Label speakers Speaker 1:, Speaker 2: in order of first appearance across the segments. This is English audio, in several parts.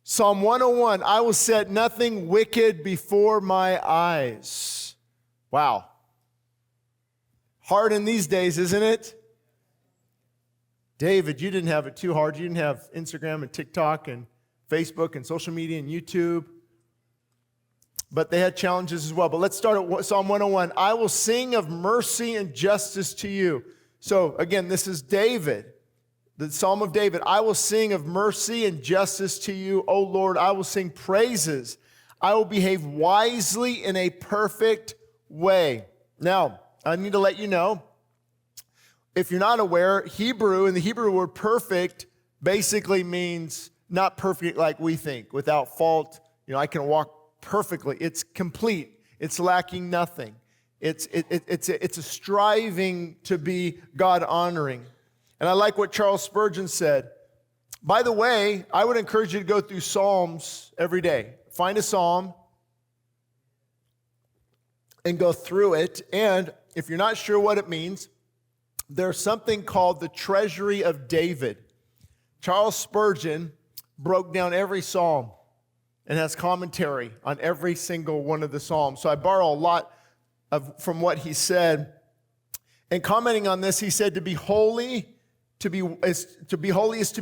Speaker 1: Psalm 101, I will set nothing wicked before my eyes. Wow. Hard in these days, isn't it? David, you didn't have it too hard. You didn't have Instagram and TikTok and Facebook and social media and YouTube. But they had challenges as well. But let's start at Psalm 101. I will sing of mercy and justice to you. So again, this is David, the Psalm of David. I will sing of mercy and justice to you, O Lord. I will sing praises. I will behave wisely in a perfect way. Now, I need to let you know, if you're not aware, Hebrew, and the Hebrew word perfect basically means not perfect like we think, without fault. I can walk perfectly. It's complete. It's lacking nothing. It's a striving to be God-honoring. And I like what Charles Spurgeon said. By the way, I would encourage you to go through Psalms every day. Find a psalm and go through it. And if you're not sure what it means, there's something called the Treasury of David. Charles Spurgeon broke down every psalm and has commentary on every single one of the psalms. So I borrow a lot from what he said. And commenting on this, he said, to be holy is to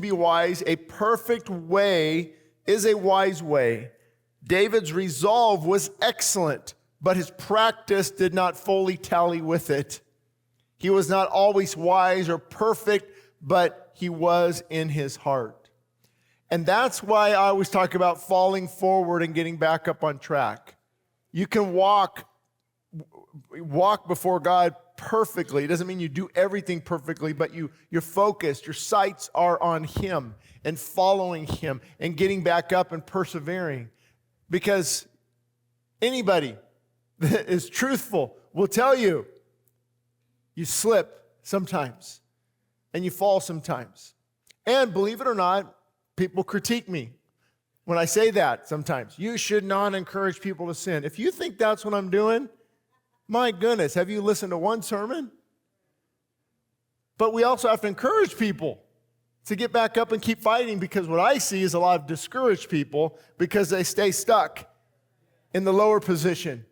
Speaker 1: be wise. A perfect way is a wise way. David's resolve was excellent, but his practice did not fully tally with it. He was not always wise or perfect, but he was in his heart. And that's why I always talk about falling forward and getting back up on track. You can walk before God perfectly. It doesn't mean you do everything perfectly, but you're focused. Your sights are on Him and following Him and getting back up and persevering. Because anybody that is truthful will tell you, you slip sometimes and you fall sometimes. And believe it or not, people critique me when I say that sometimes. You should not encourage people to sin. If you think that's what I'm doing, my goodness, have you listened to one sermon? But we also have to encourage people to get back up and keep fighting, because what I see is a lot of discouraged people because they stay stuck in the lower position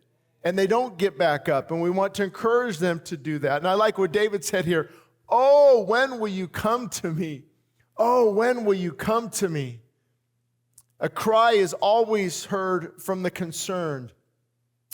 Speaker 1: and they don't get back up, and we want to encourage them to do that. And I like what David said here. Oh, when will you come to me? Oh, when will you come to me? A cry is always heard from the concerned,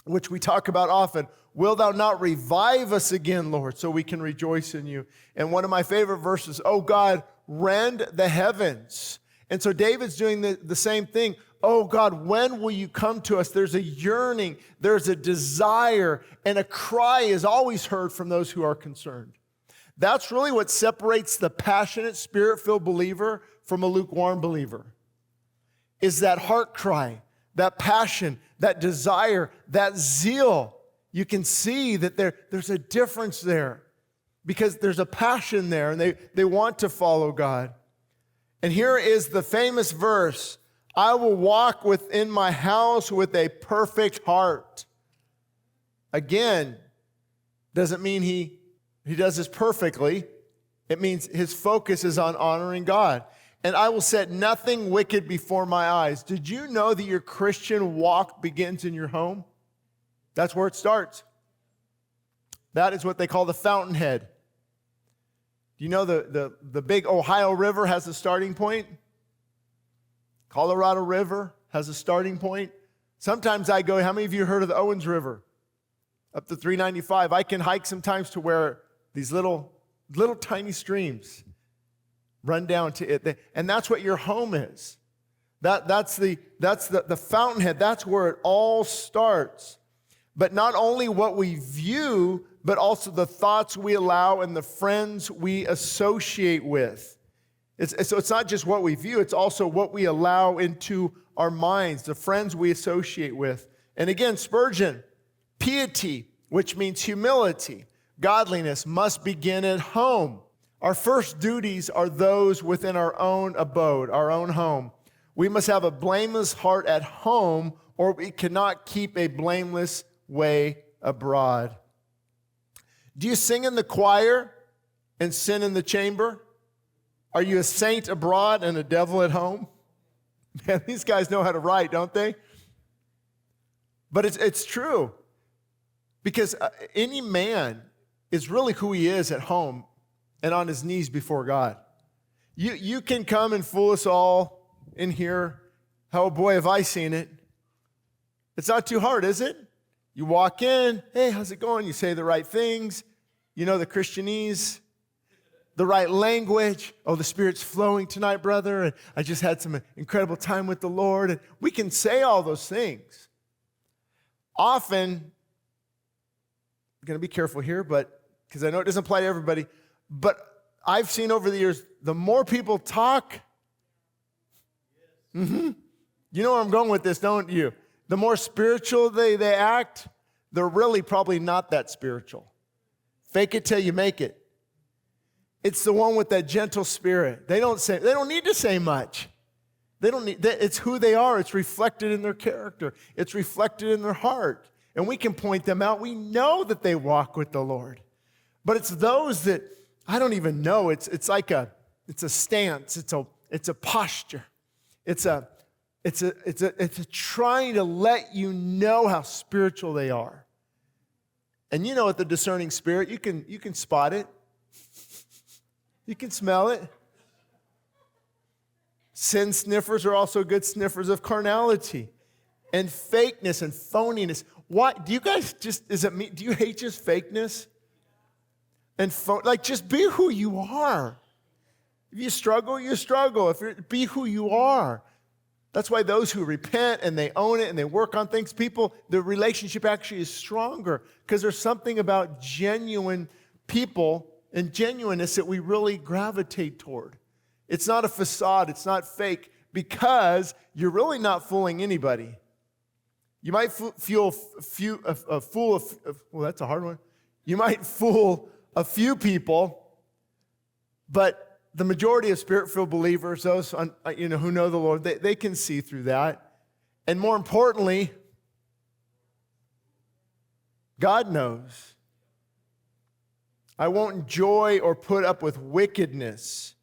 Speaker 1: which we talk about often. Will thou not revive us again, Lord, so we can rejoice in you? And one of my favorite verses, oh God, rend the heavens. And so David's doing the same thing. Oh God, when will you come to us? There's a yearning, there's a desire, and a cry is always heard from those who are concerned. That's really what separates the passionate, spirit-filled believer from a lukewarm believer, is that heart cry, that passion, that desire, that zeal. You can see that there's a difference there because there's a passion there, and they want to follow God. And here is the famous verse, I will walk within my house with a perfect heart. Again, doesn't mean he does this perfectly. It means his focus is on honoring God. And I will set nothing wicked before my eyes. Did you know that your Christian walk begins in your home? That's where it starts. That is what they call the fountainhead. Do you know the big Ohio River has a starting point? Colorado River has a starting point. Sometimes I go, how many of you heard of the Owens River? Up to 395. I can hike sometimes to where these little tiny streams run down to it. And that's what your home is. That's the fountainhead. That's where it all starts. But not only what we view, but also the thoughts we allow and the friends we associate with. So it's not just what we view, it's also what we allow into our minds, the friends we associate with. And again, Spurgeon, piety, which means humility, godliness, must begin at home. Our first duties are those within our own abode, our own home. We must have a blameless heart at home, or we cannot keep a blameless way abroad. Do you sing in the choir and sin in the chamber? Are you a saint abroad and a devil at home? Man, these guys know how to write, don't they? But it's true. Because any man is really who he is at home and on his knees before God. You can come and fool us all in here. Oh boy, have I seen it. It's not too hard, is it? You walk in, hey, how's it going? You say the right things. You know the Christianese, the right language. Oh, the Spirit's flowing tonight, brother. And I just had some incredible time with the Lord. And we can say all those things. Often, I'm going to be careful here, but because I know it doesn't apply to everybody, but I've seen over the years, the more people talk, you know where I'm going with this, don't you? The more spiritual they act, they're really probably not that spiritual. Fake it till you make it. It's the one with that gentle spirit. They don't need to say much. It's who they are. It's reflected in their character. It's reflected in their heart. And we can point them out. We know that they walk with the Lord. But it's those that I don't even know. It's a stance. It's a posture. It's a trying to let you know how spiritual they are. And you know, with the discerning spirit, you can spot it. You can smell it. Sin sniffers are also good sniffers of carnality and fakeness and phoniness. What do you guys is it me? Do you hate just fakeness? And just be who you are. If you struggle, you struggle. Be who you are. That's why those who repent and they own it and they work on things, the relationship actually is stronger because there's something about genuine people and genuineness that we really gravitate toward. It's not a facade. It's not fake because you're really not fooling anybody. You might fool that's a hard one. You might fool a few people, but the majority of Spirit-filled believers, those who know the Lord, they can see through that. And more importantly, God knows. I won't enjoy or put up with wickedness,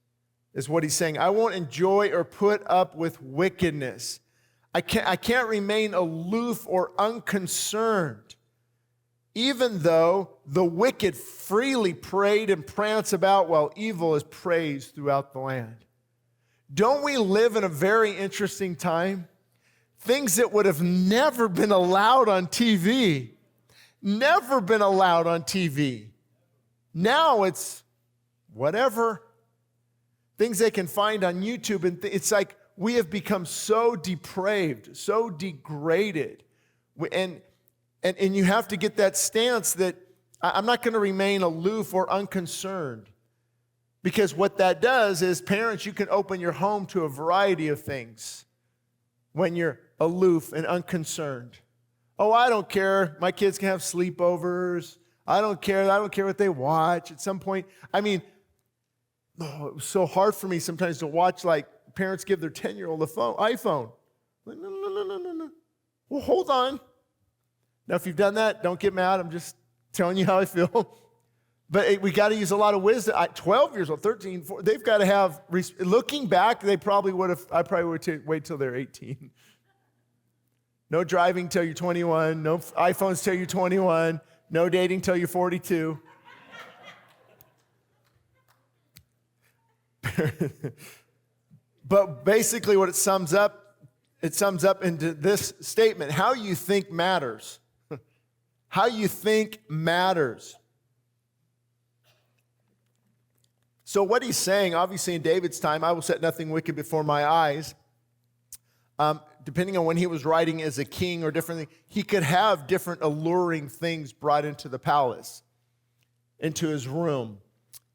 Speaker 1: is what he's saying. I won't enjoy or put up with wickedness. I can't remain aloof or unconcerned, even though the wicked freely parade and prance about while evil is praised throughout the land. Don't we live in a very interesting time? Things that would have never been allowed on TV. Never been allowed on TV. Now it's whatever. Things they can find on YouTube. And it's like we have become so depraved, so degraded. And you have to get that stance that I'm not going to remain aloof or unconcerned. Because what that does is, parents, you can open your home to a variety of things when you're aloof and unconcerned. Oh, I don't care. My kids can have sleepovers. I don't care what they watch. At some point, it was so hard for me sometimes to watch, like, parents give their 10-year-old a iPhone. Like, no. Well, hold on. Now, if you've done that, don't get mad. I'm just telling you how I feel. But we got to use a lot of wisdom. 12 years old, 13, 14, they've got to have, looking back, I probably would wait till they're 18. No driving till you're 21. No iPhones till you're 21. No dating till you're 42. But basically what it sums up into this statement: how you think matters. How you think matters. So what he's saying, obviously in David's time, I will set nothing wicked before my eyes. Depending on when he was writing as a king or different things, he could have different alluring things brought into the palace, into his room.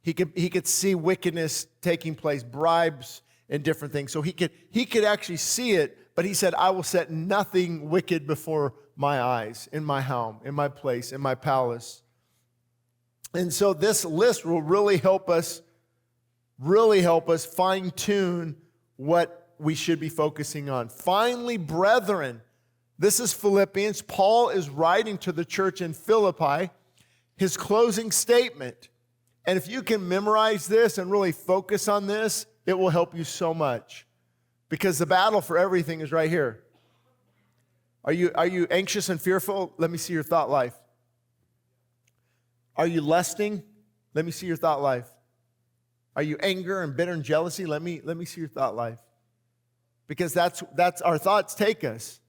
Speaker 1: He could see wickedness taking place, bribes and different things. So he could actually see it, but he said, I will set nothing wicked before my eyes, in my home, in my place, in my palace. And so this list will really help us fine-tune what we should be focusing on. Finally, brethren, this is Philippians. Paul is writing to the church in Philippi, his closing statement. And if you can memorize this and really focus on this, it will help you so much. Because the battle for everything is right here. Are you anxious and fearful? Let me see your thought life. Are you lusting? Let me see your thought life. Are you anger and bitter and jealousy? Let me see your thought life. Because that's our thoughts take us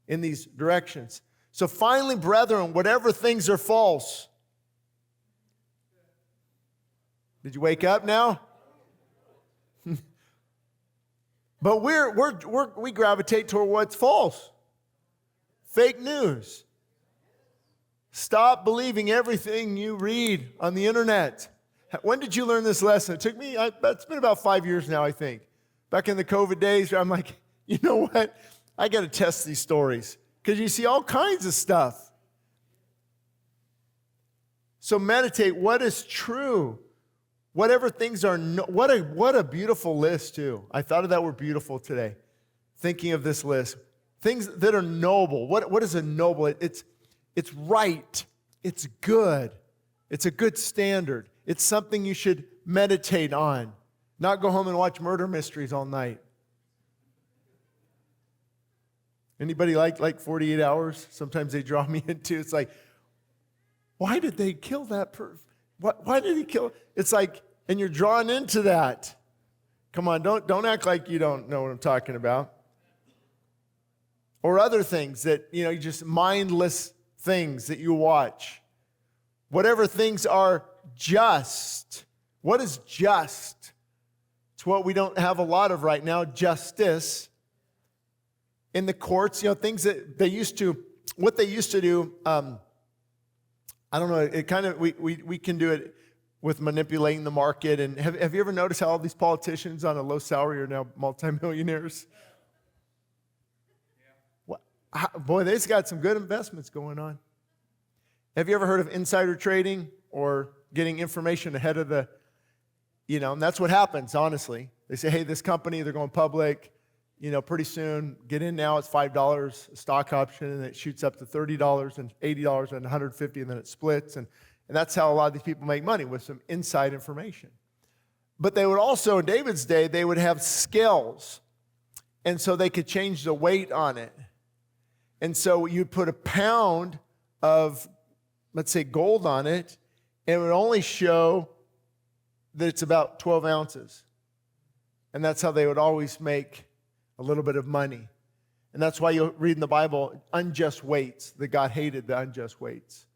Speaker 1: in these directions. So finally, brethren, whatever things are false. Did you wake up now? But we gravitate toward what's false. Fake news. Stop believing everything you read on the internet. When did you learn this lesson? It took me, it's been about 5 years now, I think. Back in the COVID days, I'm like, you know what? I got to test these stories because you see all kinds of stuff. So meditate, what is true? Whatever things are, what a beautiful list too. I thought of that word beautiful today, thinking of this list. Things that are noble. What is a noble? It's right. It's good. It's a good standard. It's something you should meditate on, not go home and watch murder mysteries all night. Anybody like 48 Hours? Sometimes they draw me into. It's like, why did they kill that person? Why did he kill? It's like, and you're drawn into that. Come on, don't act like you don't know what I'm talking about. Or other things that, just mindless things that you watch. Whatever things are just. What is just? It's what we don't have a lot of right now, justice. In the courts, things that what they used to do, I don't know, it kind of, we can do it with manipulating the market. And have you ever noticed how all these politicians on a low salary are now multimillionaires? Boy, they've got some good investments going on. Have you ever heard of insider trading or getting information ahead of the, and that's what happens, honestly. They say, hey, this company, they're going public, pretty soon, get in now, it's $5 a stock option, and it shoots up to $30 and $80 and $150, and then it splits. And that's how a lot of these people make money, with some inside information. But they would also, in David's day, they would have scales. And so they could change the weight on it. And so you'd put a pound of, let's say, gold on it, and it would only show that it's about 12 ounces. And that's how they would always make a little bit of money. And that's why you read in the Bible, unjust weights, that God hated the unjust weights.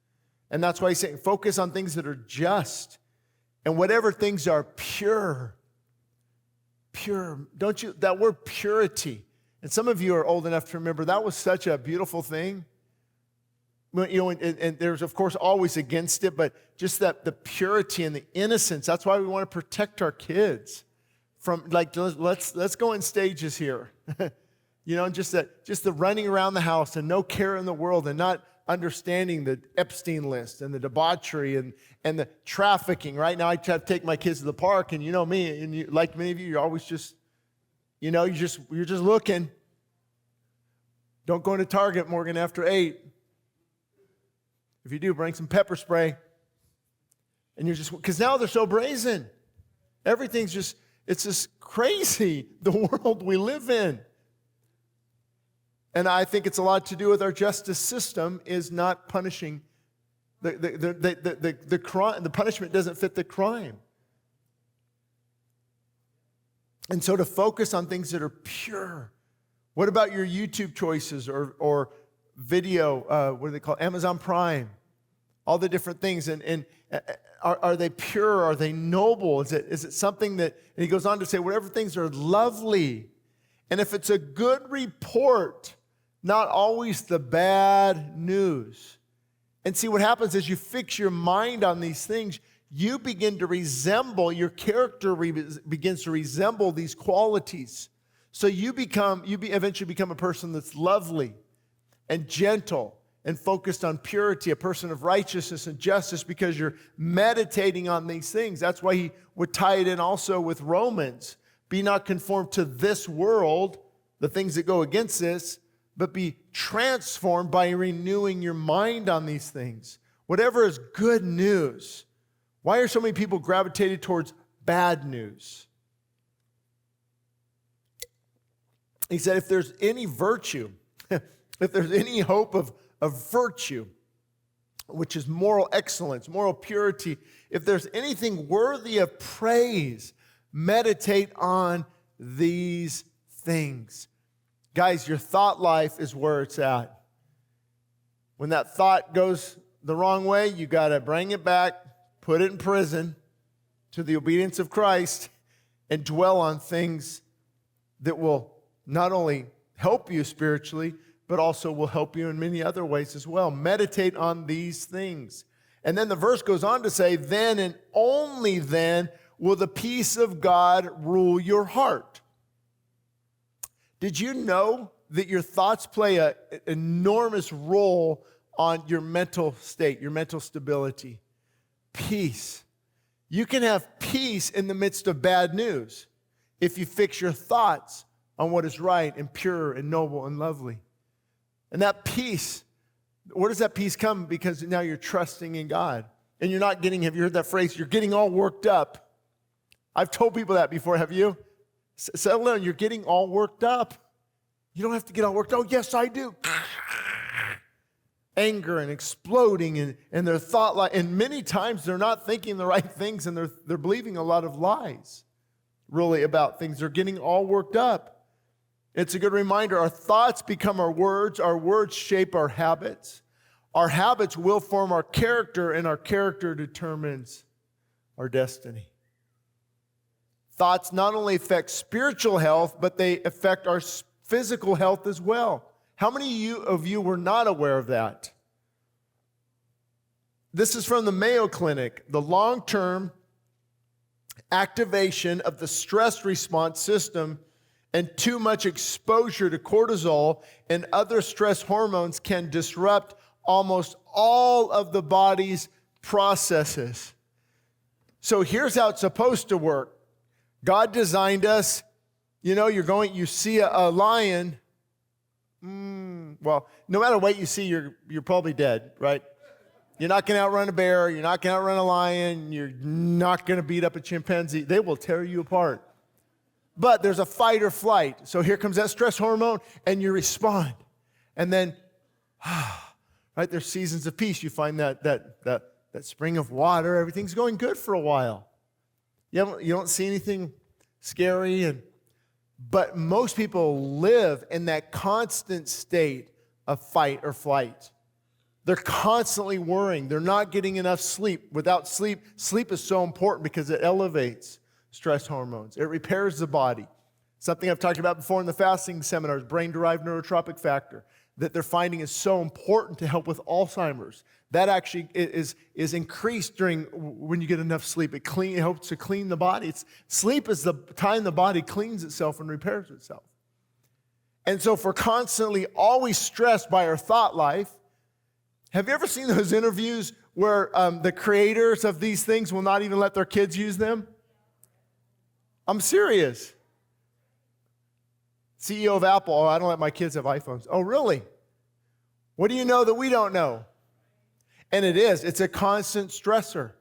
Speaker 1: And that's why he's saying, focus on things that are just. And whatever things are pure. That word purity. And some of you are old enough to remember that was such a beautiful thing. And there's, of course, always against it, but just that the purity and the innocence, that's why we want to protect our kids from, let's go in stages here. Just the running around the house and no care in the world and not understanding the Epstein list and the debauchery and the trafficking. Right now, I have to take my kids to the park, and me, and like many of you, you're always just, you're just looking. Don't go into Target, Morgan, after 8. If you do, bring some pepper spray. And you're just, because now they're so brazen. Everything's just, it's just crazy, the world we live in. And I think it's a lot to do with our justice system is not punishing the crime. The punishment doesn't fit the crime. And so to focus on things that are pure. What about your YouTube choices or video, what do they call it? Amazon Prime? All the different things. And are they pure? Are they noble? Is it something that, and he goes on to say, whatever things are lovely. And if it's a good report, not always the bad news. And see, what happens is you fix your mind on these things, you begin to resemble, your character begins to resemble these qualities. So you eventually become a person that's lovely and gentle and focused on purity, a person of righteousness and justice, because you're meditating on these things. That's why he would tie it in also with Romans. Be not conformed to this world, the things that go against this, but be transformed by renewing your mind on these things. Whatever is good news. Why are so many people gravitated towards bad news? He said, if there's any virtue, if there's any hope of virtue, which is moral excellence, moral purity, if there's anything worthy of praise, meditate on these things. Guys, your thought life is where it's at. When that thought goes the wrong way, you got to bring it back, put it in prison to the obedience of Christ, and dwell on things that will not only help you spiritually, but also will help you in many other ways as well. Meditate on these things. And then the verse goes on to say, then and only then will the peace of God rule your heart. Did you know that your thoughts play an enormous role on your mental state, your mental stability? Peace. You can have peace in the midst of bad news if you fix your thoughts on what is right and pure and noble and lovely. And that peace, where does that peace come? Because now you're trusting in God. And you're not getting, have you heard that phrase? You're getting all worked up. I've told people that before, have you? Settle down, you're getting all worked up. You don't have to get all worked up. Oh, yes, I do. Anger and exploding and their thought life. And many times they're not thinking the right things and they're believing a lot of lies, really, about things. They're getting all worked up. It's a good reminder. Our thoughts become our words shape our habits. Our habits will form our character, and our character determines our destiny. Thoughts not only affect spiritual health, but they affect our physical health as well. How many of you were not aware of that? This is from the Mayo Clinic. The long-term activation of the stress response system and too much exposure to cortisol and other stress hormones can disrupt almost all of the body's processes. So here's how it's supposed to work. God designed us, you see a lion. Well, no matter what you see, you're probably dead, right? You're not going to outrun a bear. You're not going to outrun a lion. You're not going to beat up a chimpanzee. They will tear you apart. But there's a fight or flight. So here comes that stress hormone, and you respond. And then, right, there's seasons of peace. You find that spring of water. Everything's going good for a while. You don't see anything scary. But most people live in that constant state of fight or flight. They're constantly worrying. They're not getting enough sleep. Without sleep is so important because it elevates stress hormones. It repairs the body. Something I've talked about before in the fasting seminars, brain-derived neurotropic factor, that they're finding is so important to help with Alzheimer's. That actually is increased when you get enough sleep. It helps to clean the body. Sleep is the time the body cleans itself and repairs itself. And so if we're constantly always stressed by our thought life, have you ever seen those interviews where the creators of these things will not even let their kids use them? I'm serious. CEO of Apple, I don't let my kids have iPhones. Oh, really? What do you know that we don't know? And it's a constant stressor.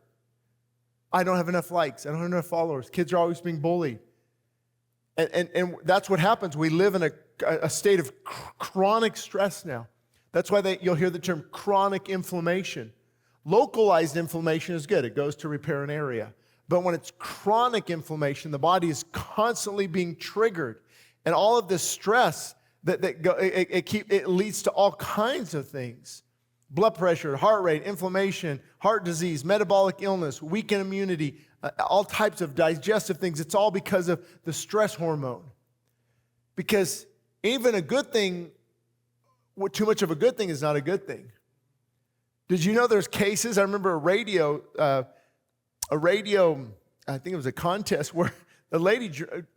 Speaker 1: I don't have enough likes. I don't have enough followers. Kids are always being bullied. And that's what happens. We live in a state of chronic stress now. That's why you'll hear the term chronic inflammation. Localized inflammation is good. It goes to repair an area. But when it's chronic inflammation, the body is constantly being triggered. And all of this stress, it leads to all kinds of things. Blood pressure, heart rate, inflammation, heart disease, metabolic illness, weakened immunity, all types of digestive things. It's all because of the stress hormone. Because even a good thing, too much of a good thing is not a good thing. Did you know there's cases? I remember a radio, I think it was a contest where the lady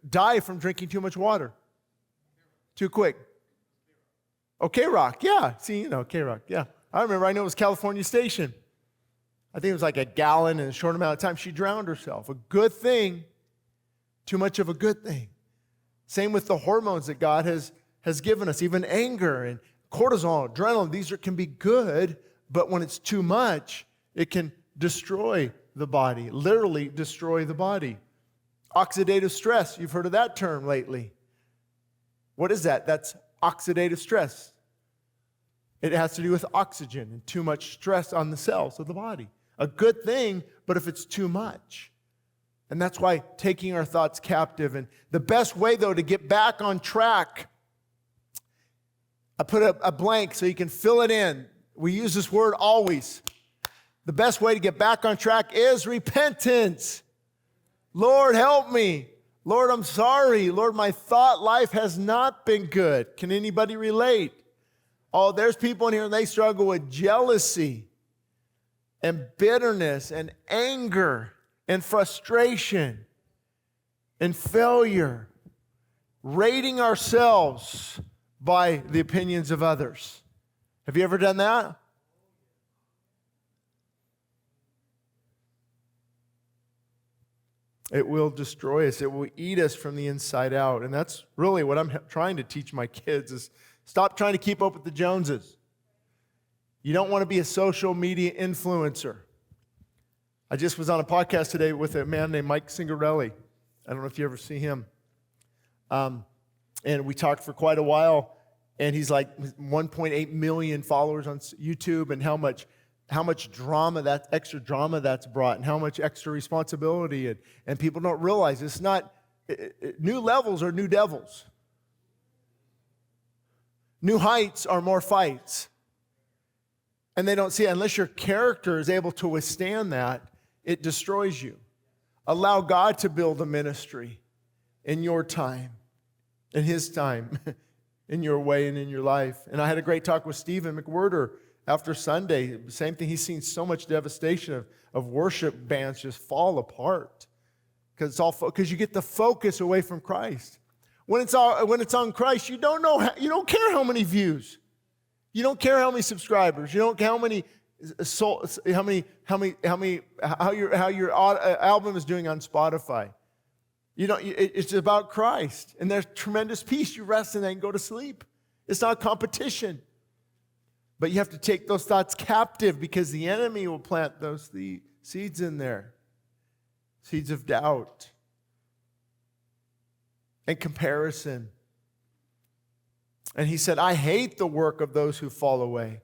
Speaker 1: died from drinking too much water. Too quick. Oh, K-Rock, yeah. See, K-Rock, yeah. I remember, I know it was California Station. I think it was like a gallon in a short amount of time. She drowned herself. A good thing, too much of a good thing. Same with the hormones that God has given us, even anger and cortisol, adrenaline. These can be good, but when it's too much, it can destroy the body, literally destroy the body. Oxidative stress, you've heard of that term lately. What is that? That's oxidative stress. It has to do with oxygen and too much stress on the cells of the body. A good thing, but if it's too much. And that's why taking our thoughts captive. And the best way, though, to get back on track, I put a blank so you can fill it in. We use this word always. The best way to get back on track is repentance. Lord, help me. Lord, I'm sorry. Lord, my thought life has not been good. Can anybody relate? Oh, there's people in here and they struggle with jealousy and bitterness and anger and frustration and failure, rating ourselves by the opinions of others. Have you ever done that? It will destroy us. It will eat us from the inside out. And that's really what I'm trying to teach my kids is stop trying to keep up with the Joneses. You don't want to be a social media influencer. I just was on a podcast today with a man named Mike Singarelli. I don't know if you ever see him. And we talked for quite a while. And he's like 1.8 million followers on YouTube, and how much drama, that extra drama that's brought, and how much extra responsibility. And people don't realize it's not, new levels are new devils. New heights are more fights. And they don't see it. Unless your character is able to withstand that, it destroys you. Allow God to build a ministry in your time, in His time, in your way and in your life. And I had a great talk with Stephen McWhirter after Sunday. Same thing. He's seen so much devastation of worship bands just fall apart because you get the focus away from Christ. When it's on Christ, you don't care how many views, you don't care how many subscribers, you don't care how your album is doing on Spotify. It's about Christ, and there's tremendous peace. You rest and then go to sleep. It's not competition. But you have to take those thoughts captive because the enemy will plant those seeds in there. Seeds of doubt and comparison. And he said, I hate the work of those who fall away.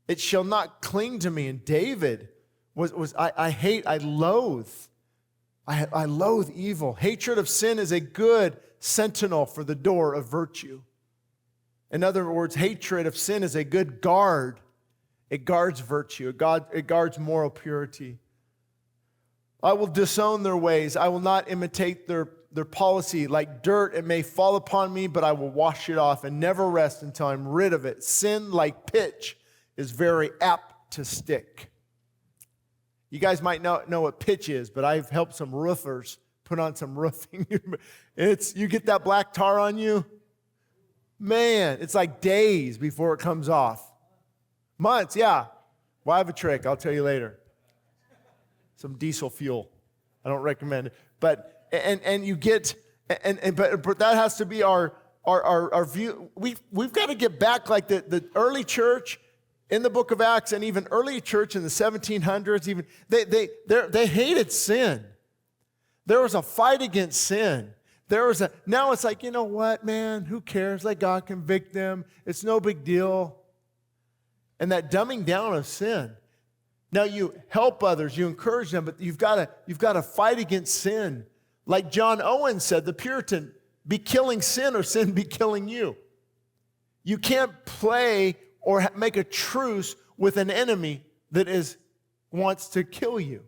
Speaker 1: It shall not cling to me. And David I loathe evil. Hatred of sin is a good sentinel for the door of virtue. In other words, hatred of sin is a good guard. It guards virtue. It guards moral purity. I will disown their ways. I will not imitate their policy. Like dirt, it may fall upon me, but I will wash it off and never rest until I'm rid of it. Sin, like pitch, is very apt to stick. You guys might not know what pitch is, but I've helped some roofers put on some roofing. You get that black tar on you, man, it's like days before it comes off. Months, yeah. Well, I have a trick. I'll tell you later. Some diesel fuel. I don't recommend it. But that has to be our view. We've got to get back like the early church in the book of Acts, and even early church in the 1700s, even they hated sin. There was a fight against sin. Now it's like, you know what, man, who cares? Let God convict them. It's no big deal. And that dumbing down of sin. Now you help others, you encourage them, but you've got to fight against sin. Like John Owen said, the Puritan, be killing sin or sin be killing you. You can't play or make a truce with an enemy that wants to kill you.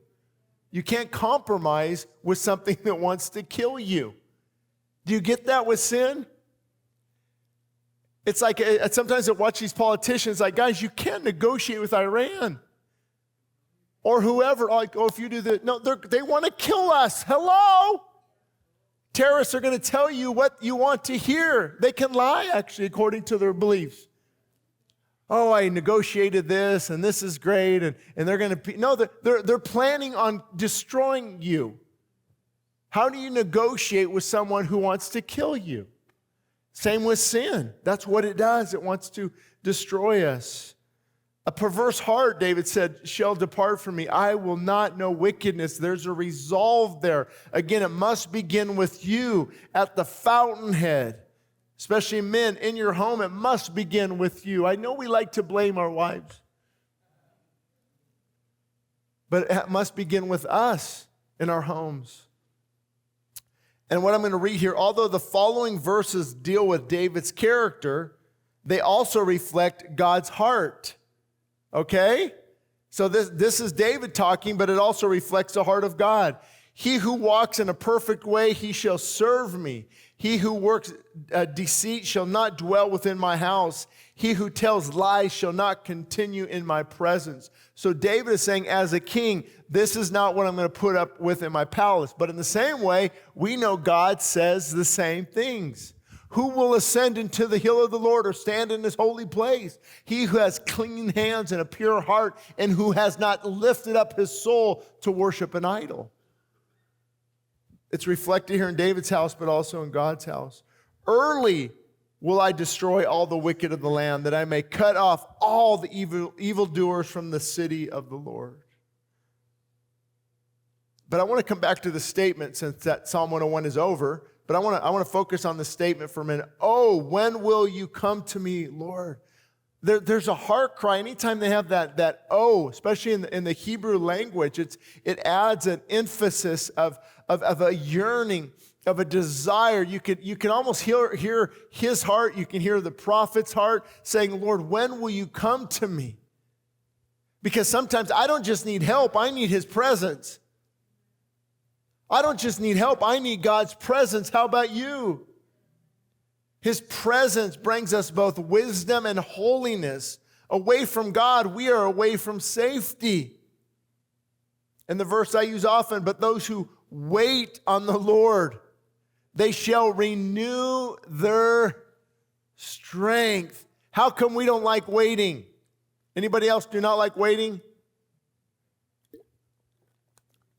Speaker 1: You can't compromise with something that wants to kill you. Do you get that with sin? It's like, sometimes I watch these politicians, like, guys, you can't negotiate with Iran. Or whoever, like, if you do that. No, they want to kill us. Hello? Terrorists are going to tell you what you want to hear. They can lie, actually, according to their beliefs. Oh, I negotiated this, and this is great, and they're going to... No, they're planning on destroying you. How do you negotiate with someone who wants to kill you? Same with sin. That's what it does. It wants to destroy us. A perverse heart, David said, shall depart from me. I will not know wickedness. There's a resolve there. Again, it must begin with you at the fountainhead. Especially men in your home, it must begin with you. I know we like to blame our wives, but it must begin with us in our homes. And what I'm going to read here, although the following verses deal with David's character, they also reflect God's heart. Okay? So this is David talking, but it also reflects the heart of God. He who walks in a perfect way, he shall serve me. He who works deceit shall not dwell within my house. He who tells lies shall not continue in my presence. So David is saying, as a king, this is not what I'm going to put up with in my palace. But in the same way, we know God says the same things. Who will ascend into the hill of the Lord or stand in his holy place? He who has clean hands and a pure heart, and who has not lifted up his soul to worship an idol. It's reflected here in David's house, but also in God's house. Early will I destroy all the wicked of the land, that I may cut off all the evildoers from the city of the Lord. But I want to come back to the statement, since that Psalm 101 is over. But I want to focus on the statement for a minute. Oh, when will you come to me, Lord? There's a heart cry. Anytime they have that oh, especially in the Hebrew language, it adds an emphasis of a yearning, of a desire. You can almost hear his heart. You can hear the prophet's heart saying, Lord, when will you come to me? Because sometimes I don't just need help, I need his presence. I don't just need help, I need God's presence. How about you? His presence brings us both wisdom and holiness. Away from God, we are away from safety. And the verse I use often, but those who wait on the Lord, they shall renew their strength. How come we don't like waiting? Anybody else do not like waiting?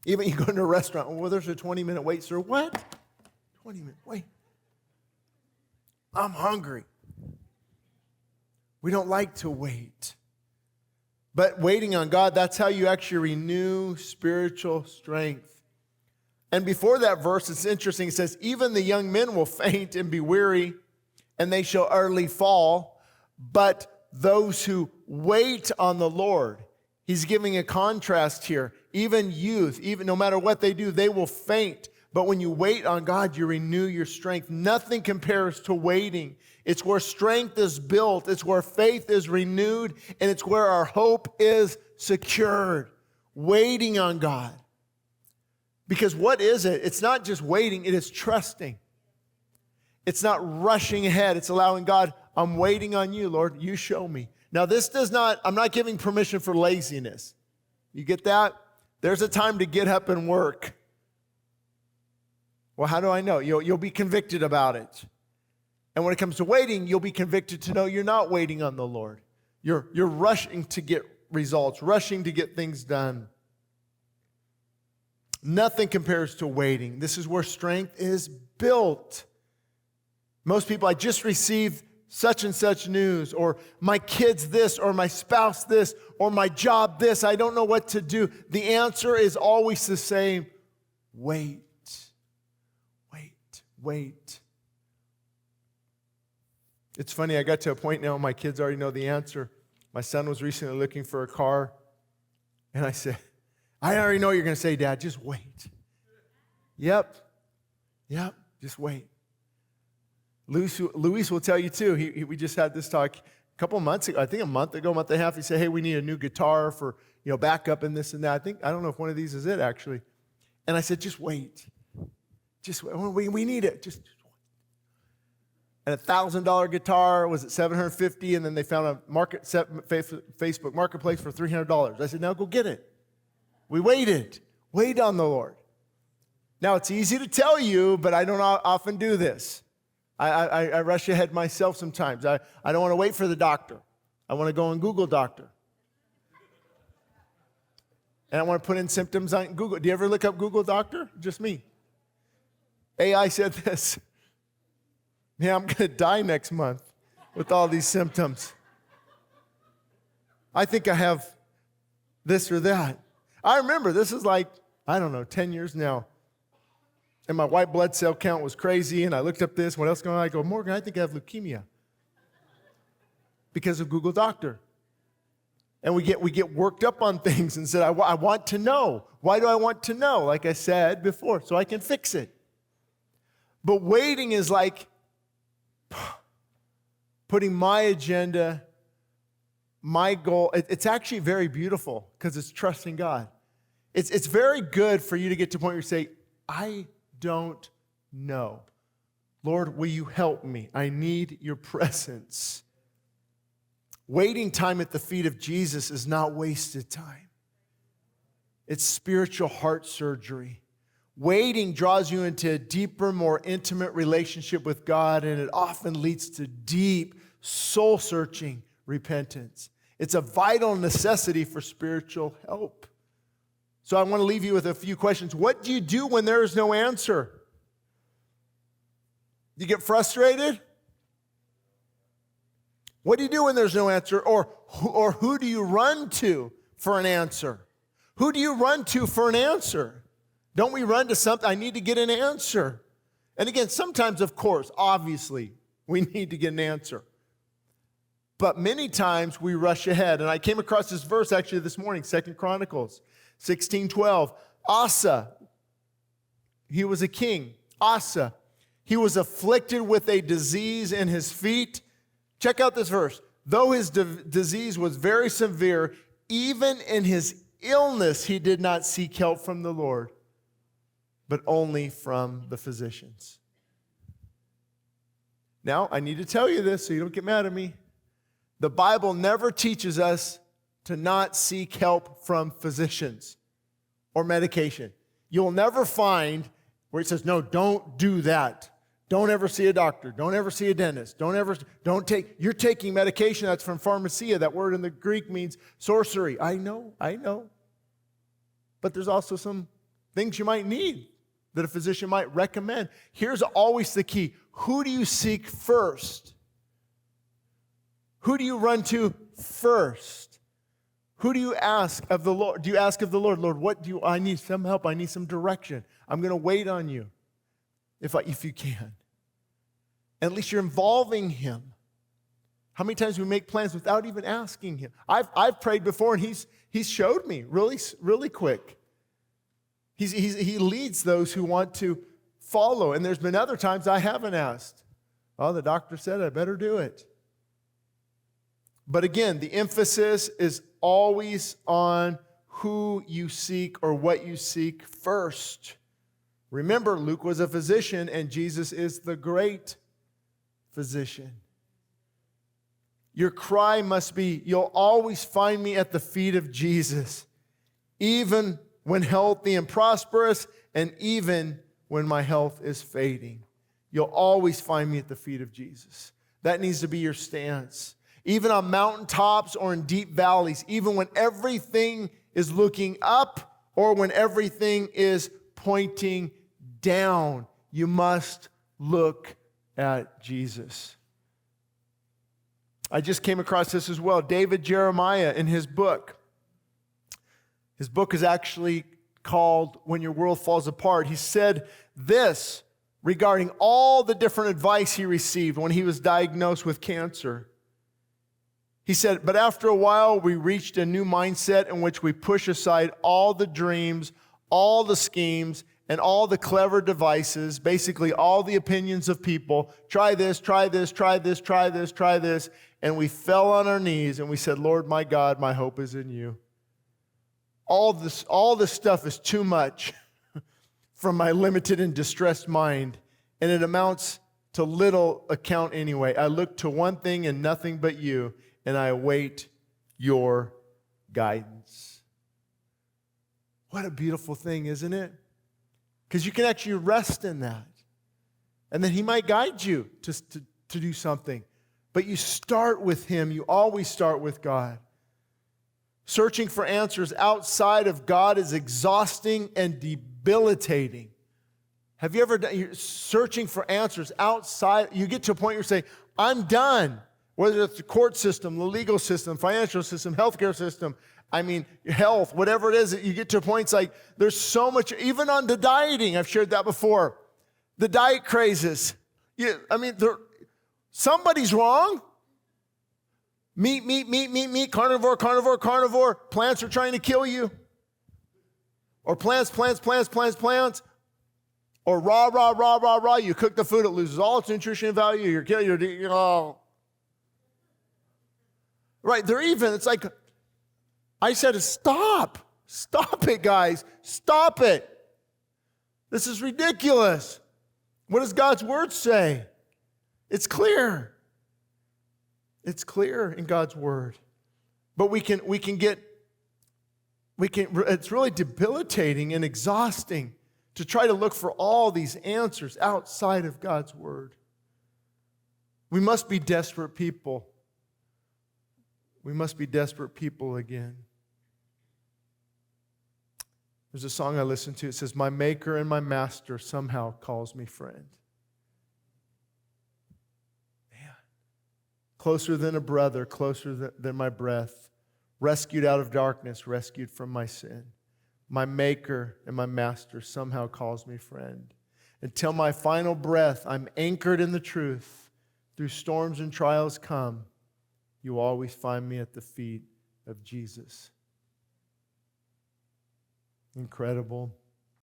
Speaker 1: Even you go into a restaurant, well, there's a 20-minute wait, sir. What? 20-minute wait. I'm hungry. We don't like to wait. But waiting on God, that's how you actually renew spiritual strength. And before that verse, it's interesting. It says, even the young men will faint and be weary, and they shall utterly fall. But those who wait on the Lord, he's giving a contrast here. Even youth, even no matter what they do, they will faint. But when you wait on God, you renew your strength. Nothing compares to waiting. It's where strength is built. It's where faith is renewed. And it's where our hope is secured. Waiting on God. Because what is it? It's not just waiting. It is trusting. It's not rushing ahead. It's allowing God, I'm waiting on you, Lord. You show me. Now I'm not giving permission for laziness. You get that? There's a time to get up and work. Well, how do I know? You'll be convicted about it. And when it comes to waiting, you'll be convicted to know you're not waiting on the Lord. You're rushing to get results, rushing to get things done. Nothing compares to waiting. This is where strength is built. Most people, I just received such and such news, or my kids this, or my spouse this, or my job this. I don't know what to do. The answer is always the same. Wait. Wait. It's funny, I got to a point now, my kids already know the answer. My son was recently looking for a car, and I said, I already know what you're going to say, Dad, just wait. Yep, just wait. Luis will tell you too, we just had this talk a couple months ago, I think a month and a half, he said, hey, we need a new guitar for, backup and this and that. I don't know if one of these is it actually. And I said, just wait. Just we need it. Just and $1,000 guitar was at $750, and then they found a Facebook Marketplace for $300. I said, now go get it. We waited. Wait on the Lord. Now it's easy to tell you, but I don't often do this. I rush ahead myself sometimes. I don't want to wait for the doctor. I want to go on Google Doctor. And I want to put in symptoms on Google. Do you ever look up Google Doctor? Just me. AI said this. Yeah, I'm going to die next month with all these symptoms. I think I have this or that. I remember, this is like, 10 years now. And my white blood cell count was crazy, and I looked up this, what else going on? I go, Morgan, I think I have leukemia because of Google Doctor. And we get worked up on things and said, I want to know. Why do I want to know? Like I said before, so I can fix it. But waiting is like putting my agenda, my goal. It's actually very beautiful because it's trusting God. It's very good for you to get to a point where you say, I don't know. Lord, will you help me? I need your presence. Waiting time at the feet of Jesus is not wasted time. It's spiritual heart surgery. Waiting draws you into a deeper, more intimate relationship with God, and it often leads to deep, soul-searching repentance. It's a vital necessity for spiritual help. So I want to leave you with a few questions. What do you do when there is no answer? You get frustrated? What do you do when there's no answer? Or who do you run to for an answer? Who do you run to for an answer? Don't we run to something? I need to get an answer. And again, sometimes, of course, obviously, we need to get an answer. But many times we rush ahead. And I came across this verse actually this morning, 2 Chronicles 16:12. Asa, he was a king. Asa, he was afflicted with a disease in his feet. Check out this verse. Though his disease was very severe, even in his illness, he did not seek help from the Lord, but only from the physicians. Now, I need to tell you this so you don't get mad at me. The Bible never teaches us to not seek help from physicians or medication. You'll never find where it says, no, don't do that. Don't ever see a doctor. Don't ever see a dentist. You're taking medication. That's from pharmacia. That word in the Greek means sorcery. I know. But there's also some things you might need that a physician might recommend. Here's always the key. Who do you seek first? Who do you run to first? Who do you ask of the Lord? Do you ask of the Lord, Lord, I need some help. I need some direction. I'm going to wait on you if you can. At least you're involving him. How many times we make plans without even asking him? I've prayed before, and he's showed me really quick. He leads those who want to follow. And there's been other times I haven't asked. Oh, the doctor said I better do it. But again, the emphasis is always on who you seek or what you seek first. Remember, Luke was a physician, and Jesus is the great physician. Your cry must be, you'll always find me at the feet of Jesus, even when healthy and prosperous, and even when my health is fading. You'll always find me at the feet of Jesus. That needs to be your stance. Even on mountaintops or in deep valleys, even when everything is looking up or when everything is pointing down, you must look at Jesus. I just came across this as well. David Jeremiah in his book. His book is actually called When Your World Falls Apart. He said this regarding all the different advice he received when he was diagnosed with cancer. He said, but after a while, we reached a new mindset in which we push aside all the dreams, all the schemes, and all the clever devices, basically all the opinions of people. Try this, try this, try this, try this, try this. And we fell on our knees and we said, Lord, my God, my hope is in you. All this stuff is too much from my limited and distressed mind, and it amounts to little account anyway. I look to one thing and nothing but you, and I await your guidance. What a beautiful thing, isn't it? Because you can actually rest in that. And then he might guide you to do something. But you start with him. You always start with God. Searching for answers outside of God is exhausting and debilitating. Have you ever done, you're searching for answers outside? You get to a point where you say, I'm done. Whether it's the court system, the legal system, financial system, healthcare system, health, whatever it is, you get to points like there's so much, even on the dieting, I've shared that before. The diet crazes. Somebody's wrong. Meat, carnivore. Plants are trying to kill you. Or plants. Or raw. You cook the food, it loses all its nutrition value. Right, it's like, I said, stop. Stop it, guys. Stop it. This is ridiculous. What does God's word say? It's clear. It's clear in God's word. But it's really debilitating and exhausting to try to look for all these answers outside of God's word. We must be desperate people. We must be desperate people again. There's a song I listen to. It says, "My maker and my master somehow calls me friend." Man. Closer than a brother, closer than my breath. Rescued out of darkness, rescued from my sin. My maker and my master somehow calls me friend. Until my final breath, I'm anchored in the truth. Through storms and trials come, you always find me at the feet of Jesus. Incredible.